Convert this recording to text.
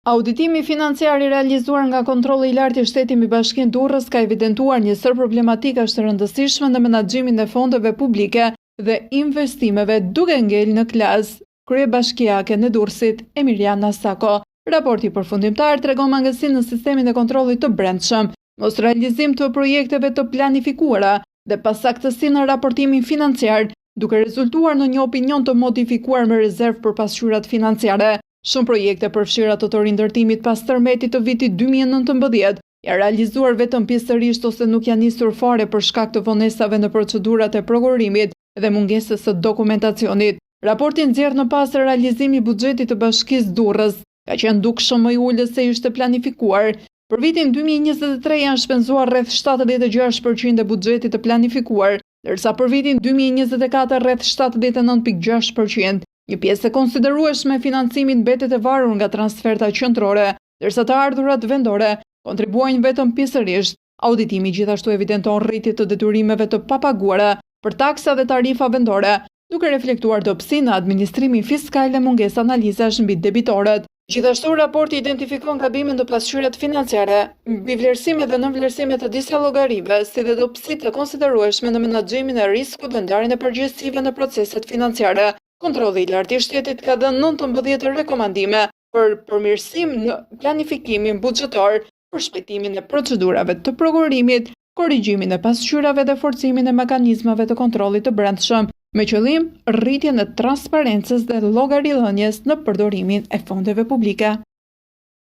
Auditimi financiar I realizuar nga kontrolli I lartë I shtetit mbi Bashkinë Durrës ka evidentuar një sër problematikash të rëndësishme në menaxhimin e fondeve publike dhe investimeve, duke ngel në klas kryebashkiake në Durrësit Emiliana Sako. Raporti përfundimtar tregon mangësinë në sistemin e kontrollit të brendshëm, mos realizim të projekteve të planifikuara dhe pasaktësi në raportimin financiar, duke rezultuar në një opinion të modifikuar me rezervë për pasqyrat financiare. Shumë projekte përfshira të rindërtimit pas tërmetit të vitit 2019 janë realizuar vetëm pjesërisht ose nuk janë nisur fare për shkak të vonesave në procedurat e prokurimit dhe mungesës së dokumentacionit. Raporti nxjerr në pas se realizimi I buxhetit të Bashkisë Durrës ka qenë dukshëm më I ulët se ishte planifikuar. Për vitin 2023 janë shpenzuar rreth 76% e buxhetit të planifikuar, ndërsa për vitin 2024 rreth 79.6%. Një pjesë e konsiderueshme e financimit mbetet e varur nga transferta qendrore, ndërsa të ardhurat vendore kontribuojnë vetëm pjesërisht. Auditimi gjithashtu evidenton rritje të detyrimeve të papaguara për taksa dhe tarifa vendore, duke reflektuar dobësi në administrimin fiskal dhe mungesë analizash mbi debitorët. Gjithashtu, raporti identifikon gabimet në pasqyrat financiare, mbi vlerësimet dhe nënvlerësimet të disa llogarive, si dhe dobësitë të konsiderueshme në menaxhimin e riskut dhe ndarjen e përgjegjësive në proceset financiare. Kontrolli I lartë I shtetit ka dhënë 19 rekomandime për përmirësim në planifikimin buxhetar, për shpejtimin e procedurave të prokurimit, korrigjimin e pasqyrave dhe forcimin e mekanizmave të kontrollit të brendshëm, me qëllim rritjen e transparencës dhe llogaridhënies në përdorimin e fondeve publike.